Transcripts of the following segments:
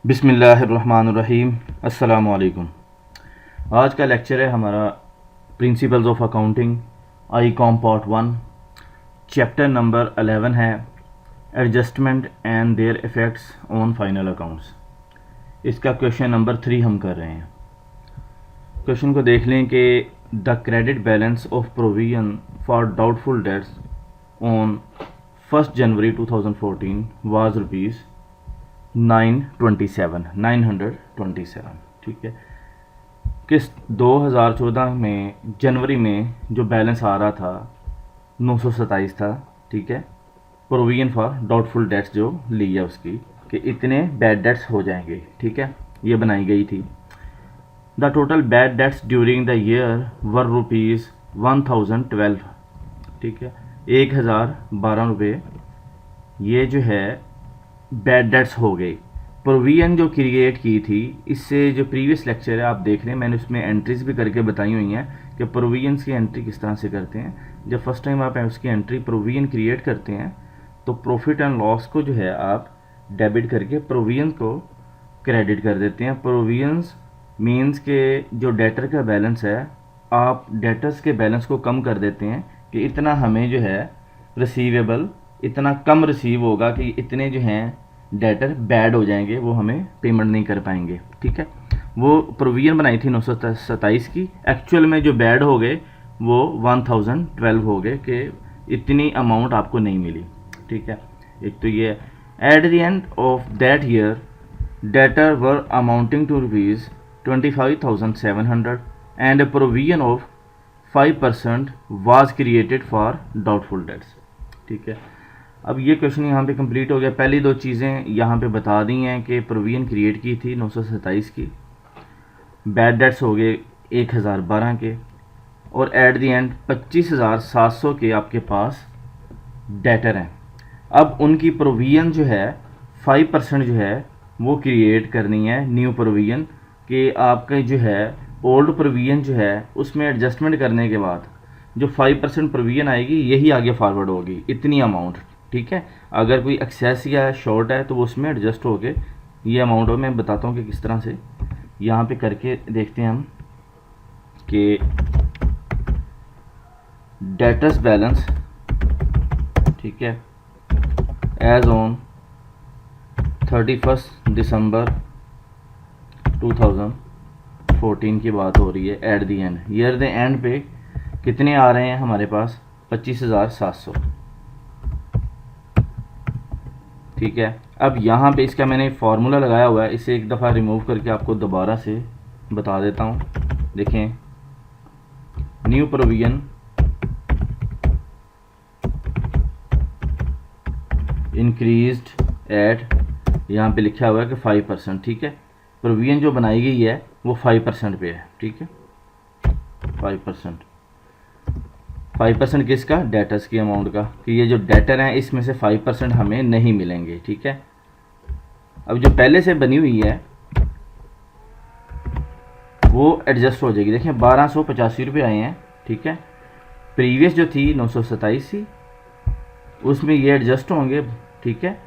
बिस्मिल्लाहिर्रहमानिर्रहीम। अस्सलामु अलैकुम। आज का लेक्चर है हमारा principles of accounting I com part 1। Chapter number 11 है adjustment and their effects on final accounts. इसका क्वेश्चन नंबर 3 हम कर रहे हैं। क्वेश्चन को देख लें कि the credit balance of provision for doubtful dates on 1 January 2014 was rupees 927। ठीक है, किस 2014 में जनवरी में जो बैलेंस आ रहा था 927 था। ठीक है, प्रोविजन फॉर डाउटफुल डेट्स जो ली है उसकी कि इतने बैड डेट्स हो जाएंगे। ठीक है, ये बनाई गई थी। The total bad debts during the year were rupees 1012। ठीक है, 1012 रुपये ये जो है बैड डेट्स हो गई। प्रोविजन जो क्रिएट की थी, इससे जो प्रीवियस लेक्चर है आप देख रहे हैं, मैंने उसमें एंट्रीज भी करके बताई हुई हैं कि प्रोविजन्स की एंट्री किस तरह से करते हैं। जब फर्स्ट टाइम आप उसकी एंट्री प्रोविजन क्रिएट करते हैं तो प्रॉफिट एंड लॉस को जो है आप डेबिट करके प्रोविजन को क्रेडिट कर देते हैं। प्रोविजन्स मीन्स के जो डेटर का बैलेंस है, आप डेटर्स के बैलेंस को कम कर देते हैं कि इतना हमें जो है रिसीवेबल इतना कम रिसीव होगा कि इतने जो हैं डेटर बैड हो जाएंगे, वो हमें पेमेंट नहीं कर पाएंगे। ठीक है, वो प्रोविजन बनाई थी 927 की, एक्चुअल में जो बैड हो गए वो 1012 हो गए कि इतनी अमाउंट आपको नहीं मिली। ठीक है, एक तो ये at the end of that year debtor were amounting to rupees 25,700 and provision of 5% was created for doubtful debts. ठीक है, अब ये क्वेश्चन यहाँ पे कंप्लीट हो गया। पहली दो चीज़ें यहाँ पे बता दी हैं कि प्रोविजन क्रिएट की थी 927 की, बैड डेट्स हो गए 1012 के, और एट द एंड 25,700 के आपके पास डेटर हैं। अब उनकी प्रोविजन जो है 5% जो है वो क्रिएट करनी है न्यू प्रोविजन कि आपका जो है ओल्ड प्रोविजन जो है उसमें एडजस्टमेंट करने के बाद जो 5% प्रोविजन आएगी यही आगे फॉरवर्ड होगी, इतनी अमाउंट। ठीक है, अगर कोई एक्सेस या शॉर्ट है तो वो उसमें एडजस्ट हो के ये अमाउंट हो। मैं बताता हूँ कि किस तरह से यहाँ पे करके देखते हैं हम कि डेटर्स बैलेंस, ठीक है, एज ऑन 31 दिसंबर 2014 की बात हो रही है। Eight the and year the end पे कितने आ रहे हैं हमारे पास 25,700। ठीक है, अब यहाँ पे इसका मैंने फार्मूला लगाया हुआ है, इसे एक दफ़ा रिमूव करके आपको दोबारा से बता देता हूँ। देखें, न्यू प्रोविजन इंक्रीज्ड एट, यहाँ पे लिखा हुआ है कि 5%। ठीक है, प्रोविजन जो बनाई गई है वो 5% पे है। ठीक है, 5% किसका? डेटर्स की अमाउंट का, कि ये जो डेटर हैं इसमें से 5% हमें नहीं मिलेंगे। ठीक है, अब जो पहले से बनी हुई है वो एडजस्ट हो जाएगी। देखिए 1285 रुपये आए हैं। ठीक है, प्रीवियस जो थी 927 थी उसमें ये एडजस्ट होंगे। ठीक है,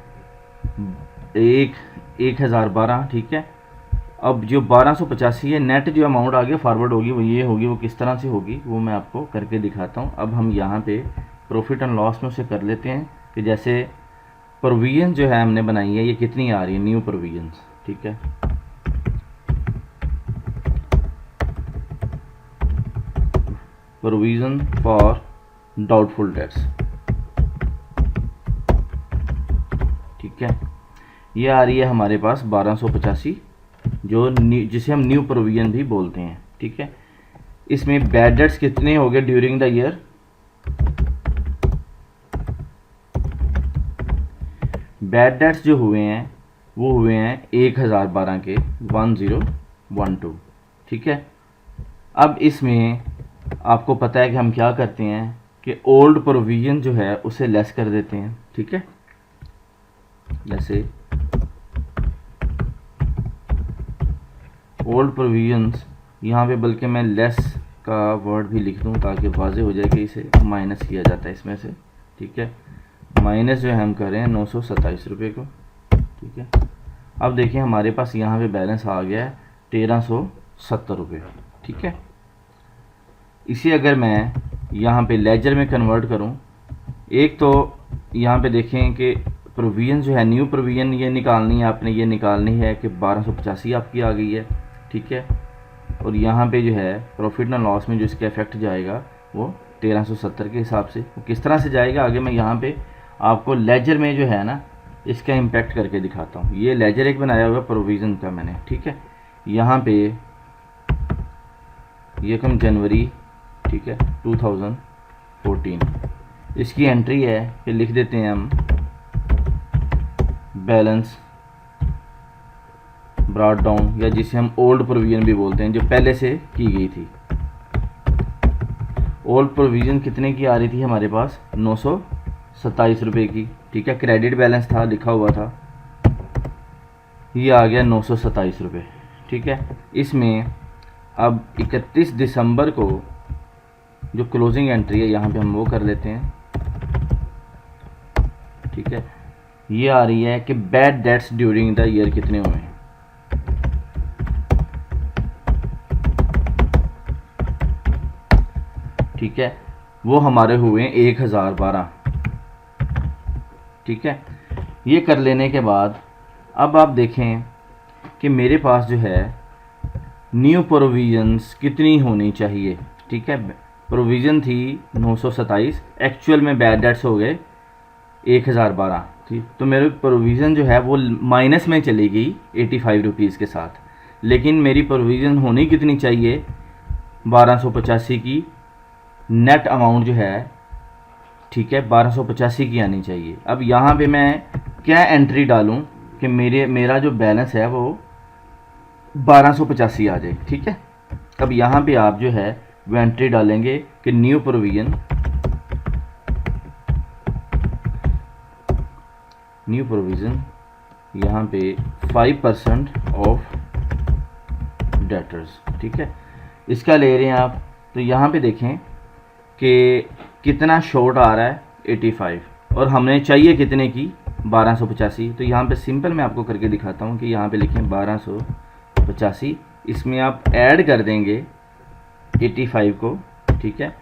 1012। ठीक है, अब जो 1285 है नेट जो अमाउंट आगे फॉरवर्ड होगी वो ये होगी। वो किस तरह से होगी वो मैं आपको करके दिखाता हूँ। अब हम यहाँ पे प्रॉफिट एंड लॉस में उसे कर लेते हैं कि जैसे प्रोविजन जो है हमने बनाई है ये कितनी आ रही है न्यू प्रोविजन्स। ठीक है, प्रोविजन फॉर डाउटफुल डेट्स। ठीक है, ये आ रही है हमारे पास 1285 जो जिसे हम न्यू प्रोविजन भी बोलते हैं। ठीक है, इसमें बैड डेट्स कितने हो गए during the year? Bad debts जो हुए हैं वो हुए हैं 1012 के 1012। ठीक है, अब इसमें आपको पता है कि हम क्या करते हैं कि ओल्ड प्रोविजन जो है उसे लेस कर देते हैं। ठीक है, जैसे ओल्ड प्रोविजंस, यहाँ पे बल्कि मैं लेस का वर्ड भी लिख दूँ ताकि वाज़े हो जाए कि इसे माइनस किया जाता है इसमें से। ठीक है, माइनस जो है हम कर रहे हैं 927 रुपये को। ठीक है, अब देखिए हमारे पास यहाँ पे बैलेंस आ गया है 1370 रुपये, ठीक है। इसे अगर मैं यहाँ पे लेजर में कन्वर्ट करूँ, एक तो यहाँ पे देखें कि प्रोविजन जो है, न्यू प्रोविजन ये निकालनी है आपने, ये निकालनी है कि 1285 आपकी आ गई है, ठीक है। और यहाँ पे जो है प्रॉफिट एंड लॉस में जो इसका इफेक्ट जाएगा वो 1370 के हिसाब से। वो किस तरह से जाएगा आगे मैं यहाँ पे आपको लेजर में जो है ना इसका इम्पेक्ट करके दिखाता हूँ। ये लेजर एक बनाया हुआ प्रोविज़न का मैंने, ठीक है। यहाँ पे ये कम जनवरी, ठीक है, 2014 इसकी एंट्री है कि लिख देते हैं हम बैलेंस ब्रॉट डाउन, या जिसे हम ओल्ड प्रोविजन भी बोलते हैं, जो पहले से की गई थी। ओल्ड प्रोविजन कितने की आ रही थी हमारे पास? 927 रुपये की, ठीक है। क्रेडिट बैलेंस था, लिखा हुआ था, ये आ गया 927 रुपये, ठीक है। इसमें अब 31 दिसंबर को जो क्लोजिंग एंट्री है यहाँ पे हम वो कर लेते हैं, ठीक है। ये आ रही है कि bad debts during the year कितने हुए हैं, ठीक है। वो हमारे हुए 1012, ठीक है। ये कर लेने के बाद अब आप देखें कि मेरे पास जो है न्यू प्रोविजंस कितनी होनी चाहिए, ठीक है। प्रोविज़न थी 927, एक्चुअल में बैड डेट्स हो गए 1012, ठीक। तो मेरी प्रोविज़न जो है वो माइनस में चली गई 85 रुपीज़ के साथ, लेकिन मेरी प्रोविज़न होनी कितनी चाहिए? 1285 की नेट अमाउंट जो है, ठीक है, 1285 की आनी चाहिए। अब यहाँ पे मैं क्या एंट्री डालूँ कि मेरा जो बैलेंस है वो 1285 आ जाए, ठीक है। अब यहाँ पे आप जो है वो एंट्री डालेंगे कि न्यू प्रोविजन, यहाँ पे 5% ऑफ डेटर्स, ठीक है, इसका ले रहे हैं आप। तो यहाँ पे देखें कि कितना शॉर्ट आ रहा है 85, और हमने चाहिए कितने की? 1285। तो यहाँ पे सिंपल मैं आपको करके दिखाता हूँ कि यहाँ पे लिखें 1285, इसमें आप ऐड कर देंगे 85 को, ठीक है।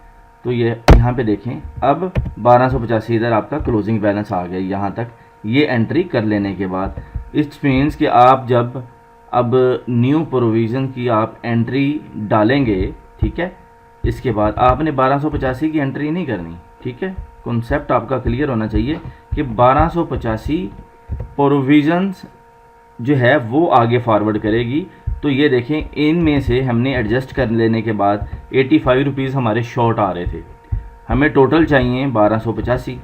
तो ये यहाँ पे देखें अब 1285 इधर आपका क्लोजिंग बैलेंस आ गया यहाँ तक। ये एंट्री कर लेने के बाद इट्स मीन्स कि आप जब अब न्यू प्रोविज़न की आप एंट्री डालेंगे, ठीक है, इसके बाद आपने 1285 की एंट्री नहीं करनी, ठीक है। कॉन्सेप्ट आपका क्लियर होना चाहिए कि 1285 प्रोविजंस जो है वो आगे फॉरवर्ड करेगी। तो ये देखें इनमें से हमने एडजस्ट कर लेने के बाद 85 रुपीज़ हमारे शॉर्ट आ रहे थे, हमें टोटल चाहिए 1285,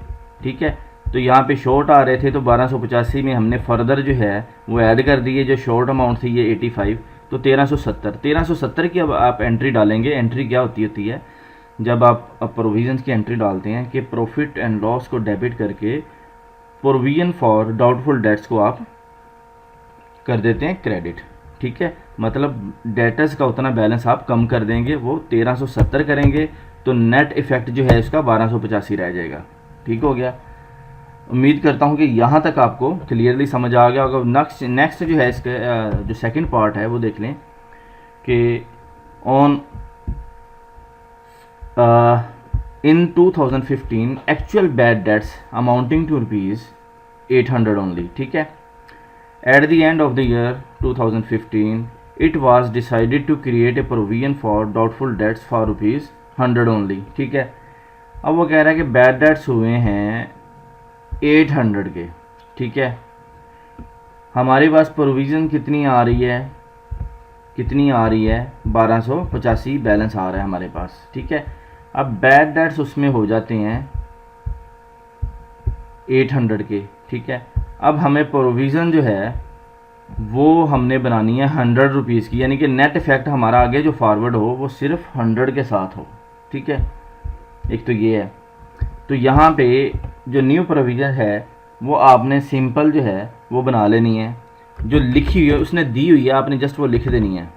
ठीक है। तो यहाँ पे शॉर्ट आ रहे थे तो 1285 में हमने फर्दर जो है वो ऐड कर दिए, जो शॉर्ट अमाउंट थी ये 85, तो 1370 की अब आप एंट्री डालेंगे। एंट्री क्या होती है जब आप प्रोविजंस की एंट्री डालते हैं कि प्रॉफिट एंड लॉस को डेबिट करके प्रोविजन फॉर डाउटफुल डेट्स को आप कर देते हैं क्रेडिट, ठीक है। मतलब डेटर्स का उतना बैलेंस आप कम कर देंगे, वो 1370 करेंगे तो नेट इफेक्ट जो है इसका 1285 रह जाएगा, ठीक हो गया। उम्मीद करता हूँ कि यहाँ तक आपको क्लियरली समझ आ गया होगा। नेक्स्ट जो है इसका जो सेकंड पार्ट है वो देख लें कि on in 2015 actual bad debts amounting to rupees 800 only, ठीक है। At the end of the year 2015 it was decided to create a provision for doubtful debts for rupees 100 only, ठीक है। अब वो कह रहा है कि बैड डेट्स हुए हैं 800 के, ठीक है। हमारे पास प्रोविज़न कितनी आ रही है 1285 बैलेंस आ रहा है हमारे पास, ठीक है। अब बैड डेट्स उसमें हो जाते हैं 800 के, ठीक है। अब हमें प्रोविज़न जो है वो हमने बनानी है 100 रुपीज़ की, यानी कि नेट इफेक्ट हमारा आगे जो फॉरवर्ड हो वो सिर्फ 100 के साथ हो, ठीक है। एक तो ये है। तो यहाँ पे जो न्यू प्रोविज़न है वो आपने सिंपल जो है वो बना लेनी है, जो लिखी हुई है उसने दी हुई है, आपने जस्ट वो लिख देनी है,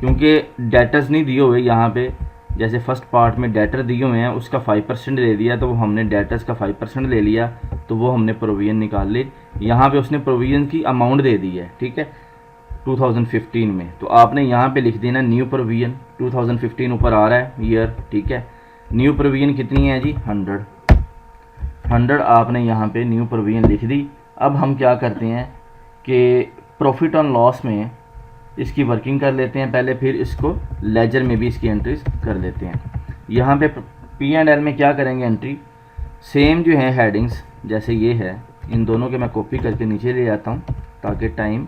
क्योंकि डेटर्स नहीं दिए हुए यहाँ पे। जैसे फर्स्ट पार्ट में डेटर दिए हुए हैं उसका 5% ले दिया, तो वो हमने डेटर्स का 5% ले लिया, तो वो हमने प्रोविज़न निकाल ली। यहाँ पे उसने प्रोविज़न की अमाउंट दे दी है, ठीक है, 2015 में, तो आपने यहाँ पे लिख देना न्यू प्रोविज़न। 2015 ऊपर आ रहा है ईयर, ठीक है। न्यू प्रोविज़न कितनी है जी, 100 आपने यहाँ पे न्यू प्रोविज़न लिख दी। अब हम क्या करते हैं कि प्रॉफिट ऑन लॉस में इसकी वर्किंग कर लेते हैं पहले, फिर इसको लेजर में भी इसकी एंट्रीज कर लेते हैं। यहाँ पे P&L में क्या करेंगे एंट्री, सेम जो है हेडिंग्स जैसे ये है, इन दोनों के मैं कॉपी करके नीचे ले जाता हूँ ताकि टाइम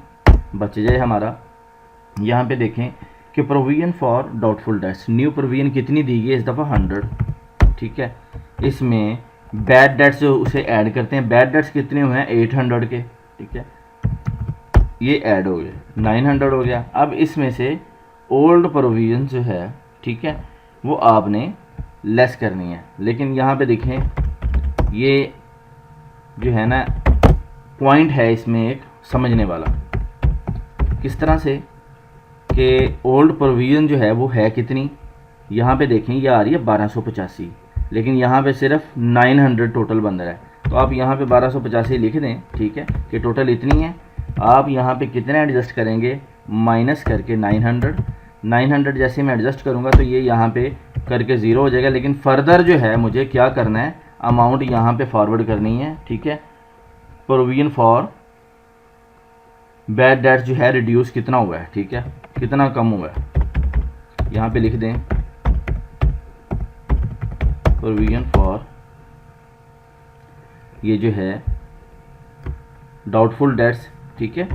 बच जाए हमारा। यहाँ पे देखें कि provision for doubtful dates, new provision कितनी दी गई इस दफ़ा 100, ठीक है। इसमें बैड डेट्स जो उसे ऐड करते हैं, बैड डेट्स कितने हुए हैं 800 के, ठीक है, ये ऐड हो गए 900 हो गया। अब इसमें से ओल्ड प्रोविज़न जो है, ठीक है, वो आपने लेस करनी है। लेकिन यहाँ पे देखें ये जो है ना पॉइंट है इसमें एक समझने वाला, किस तरह से कि ओल्ड प्रोविज़न जो है वो है कितनी, यहाँ पे देखें ये आ रही है 1285, लेकिन यहाँ पे सिर्फ 900 टोटल बन रहा है। तो आप यहाँ पे 1285 लिख दें, ठीक है, कि टोटल इतनी है। आप यहाँ पे कितना एडजस्ट करेंगे, माइनस करके 900 जैसे मैं एडजस्ट करूँगा तो ये यहाँ पे करके ज़ीरो हो जाएगा। लेकिन फर्दर जो है मुझे क्या करना है, अमाउंट यहाँ पे फॉरवर्ड करनी है, ठीक है। प्रोविज़न फॉर बैड डेट्स जो है रिड्यूस कितना हुआ है, ठीक है, कितना कम हुआ है, यहाँ पे लिख दें प्रोविज़न फॉर ये जो है डाउटफुल डेट्स, ठीक है,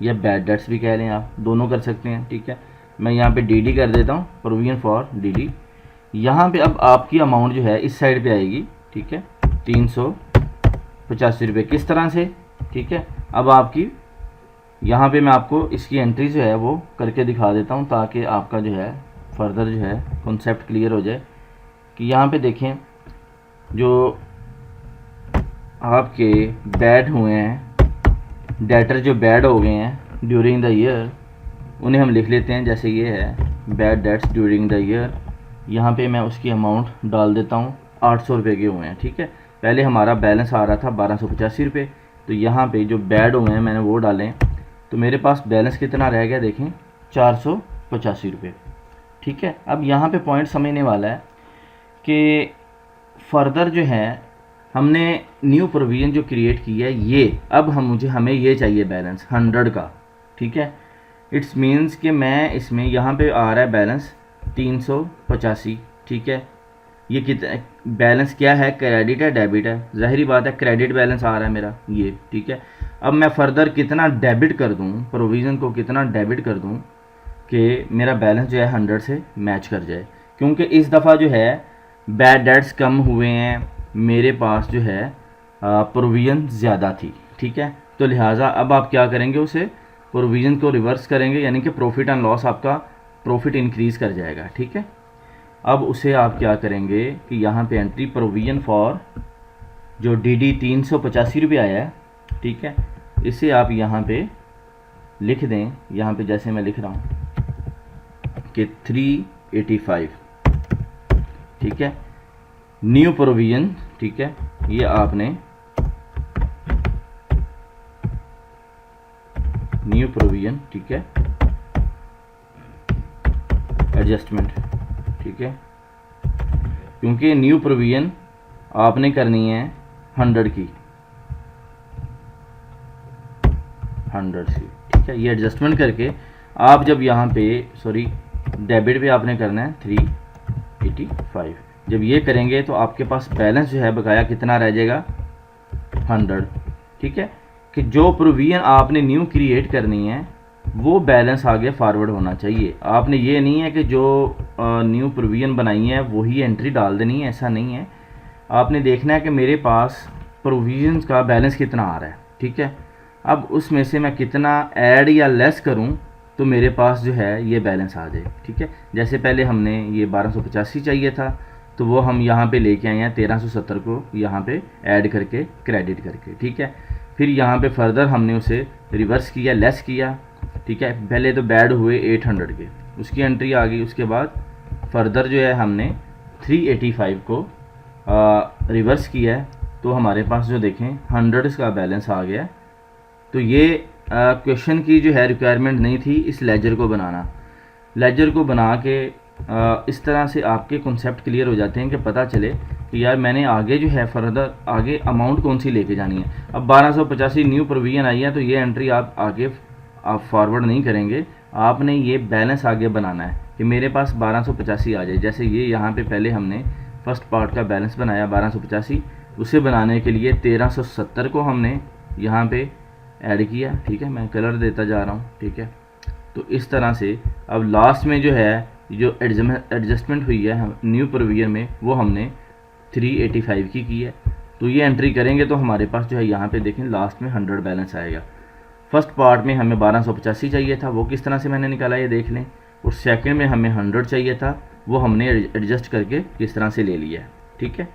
या बैड डेट्स भी कह लें आप, दोनों कर सकते हैं, ठीक है। मैं यहाँ पे DD कर देता हूँ, प्रोविज़न फॉर DD। यहाँ पे अब आपकी अमाउंट जो है इस साइड पे आएगी, ठीक है, 385 रुपये, किस तरह से, ठीक है। अब आपकी यहाँ पे मैं आपको इसकी एंट्री जो है वो करके दिखा देता हूँ ताकि आपका जो है फर्दर जो है कॉन्सेप्ट क्लियर हो जाए। कि यहाँ पे देखें जो आपके बैड हुए हैं, डेटर जो बैड हो गए हैं ड्यूरिंग द ईयर, उन्हें हम लिख लेते हैं। जैसे ये है bad debts during the year, यहाँ पे मैं उसकी अमाउंट डाल देता हूँ, 800 रुपये के हुए हैं, ठीक है। पहले हमारा बैलेंस आ रहा था 1285 रुपये, तो यहाँ पे जो बैड हुए हैं मैंने वो डालें, तो मेरे पास बैलेंस कितना रह गया देखें 485 रुपये, ठीक है। अब यहाँ पे पॉइंट समझने वाला है कि फर्दर जो है हमने न्यू प्रोविज़न जो क्रिएट की है ये, अब हमें ये चाहिए बैलेंस 100 का, ठीक है। इट्स मीन्स कि मैं इसमें यहाँ पे आ रहा है बैलेंस 385, ठीक है। ये कितना बैलेंस क्या है, क्रेडिट है डेबिट है, ज़ाहिरी बात है क्रेडिट बैलेंस आ रहा है मेरा ये, ठीक है। अब मैं फर्दर कितना डेबिट कर दूँ, प्रोविज़न को कितना डेबिट कर दूँ कि मेरा बैलेंस जो है 100 से मैच कर जाए, क्योंकि इस दफ़ा जो है बैड डेट्स कम हुए हैं, मेरे पास जो है प्रोविज़न ज़्यादा थी, ठीक है। तो लिहाजा अब आप क्या करेंगे, उसे प्रोविज़न को रिवर्स करेंगे, यानी कि प्रॉफिट एंड लॉस आपका प्रॉफिट इंक्रीज़ कर जाएगा, ठीक है। अब उसे आप क्या करेंगे कि यहाँ पे एंट्री प्रोविज़न फॉर जो DD 385 रुपये आया है, ठीक है, इसे आप यहाँ पे लिख दें। यहाँ पे जैसे मैं लिख रहा हूँ कि 385, ठीक है, न्यू प्रोविज़न, ठीक है, ये आपने न्यू प्रोविज़न, ठीक है, एडजस्टमेंट, ठीक है, क्योंकि न्यू प्रोविज़न आपने करनी है 100 की, 100 से, ठीक है। ये एडजस्टमेंट करके आप जब यहाँ पे डेबिट पे आपने करना है 385, जब ये करेंगे तो आपके पास बैलेंस जो है बकाया कितना रह जाएगा 100, ठीक है। कि जो प्रोविज़न आपने न्यू क्रिएट करनी है वो बैलेंस आगे फॉरवर्ड होना चाहिए। आपने ये नहीं है कि जो न्यू प्रोविज़न बनाई है वही एंट्री डाल देनी है, ऐसा नहीं है। आपने देखना है कि मेरे पास प्रोविज़न का बैलेंस कितना आ रहा है, ठीक है। अब उसमें से मैं कितना ऐड या लेस करूं तो मेरे पास जो है ये बैलेंस आ जाए, ठीक है। जैसे पहले हमने ये 1285 चाहिए था, तो वो हम यहाँ पे लेके आए हैं 1370 को यहाँ पे ऐड करके क्रेडिट करके, ठीक है। फिर यहाँ पे फर्दर हमने उसे रिवर्स किया, लेस किया, ठीक है। पहले तो बैड हुए 800 के, उसकी एंट्री आ गई। उसके बाद फर्दर जो है हमने 385 को रिवर्स किया है, तो हमारे पास जो देखें 100 का बैलेंस आ गया। तो ये क्वेश्चन की जो है रिक्वायरमेंट नहीं थी इस लेजर को बनाना। लेजर को बना के इस तरह से आपके कॉन्सेप्ट क्लियर हो जाते हैं कि पता चले कि यार मैंने आगे जो है फर्दर आगे अमाउंट कौन सी लेके जानी है। अब 1285 न्यू प्रोविजन आई है तो ये एंट्री आप आगे आप फॉरवर्ड नहीं करेंगे, आपने ये बैलेंस आगे बनाना है कि मेरे पास 1285 आ जाए। जैसे ये यहाँ पे पहले हमने फर्स्ट पार्ट का बैलेंस बनाया 1285, उसे बनाने के लिए 1370 को हमने यहाँ पे ऐड किया। ठीक है, मैं कलर देता जा रहा हूँ। ठीक है, तो इस तरह से अब लास्ट में जो है जो एडजस्टमेंट हुई है हम न्यू प्रोविजन में वो हमने 385 की है। तो ये एंट्री करेंगे तो हमारे पास जो है यहाँ पे देखें लास्ट में 100 बैलेंस आएगा। फर्स्ट पार्ट में हमें 1285 चाहिए था, वो किस तरह से मैंने निकाला ये देख लें। और सेकंड में हमें 100 चाहिए था, वो हमने एडजस्ट करके किस तरह से ले लिया है। ठीक है,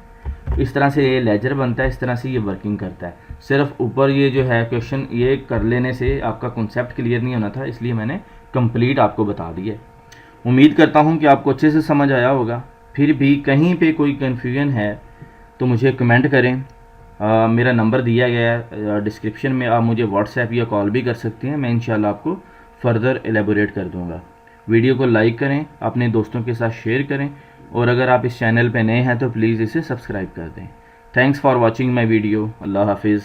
इस तरह से ये लेजर बनता है, इस तरह से ये वर्किंग करता है। सिर्फ ऊपर ये जो है क्वेश्चन ये कर लेने से आपका कॉन्सेप्ट क्लियर नहीं होना था, इसलिए मैंने कंप्लीट आपको बता दिया। उम्मीद करता हूँ कि आपको अच्छे से समझ आया होगा। फिर भी कहीं पे कोई कन्फ्यूजन है तो मुझे कमेंट करें। मेरा नंबर दिया गया है डिस्क्रिप्शन में, आप मुझे व्हाट्सएप या कॉल भी कर सकते हैं, मैं इंशाल्लाह आपको फ़र्दर एलेबोरेट कर दूँगा। वीडियो को लाइक करें, अपने दोस्तों के साथ शेयर करें, और अगर आप इस चैनल पर नए हैं तो प्लीज़ इसे सब्सक्राइब कर दें। Thanks for watching my video. अल्लाह हाफिज़।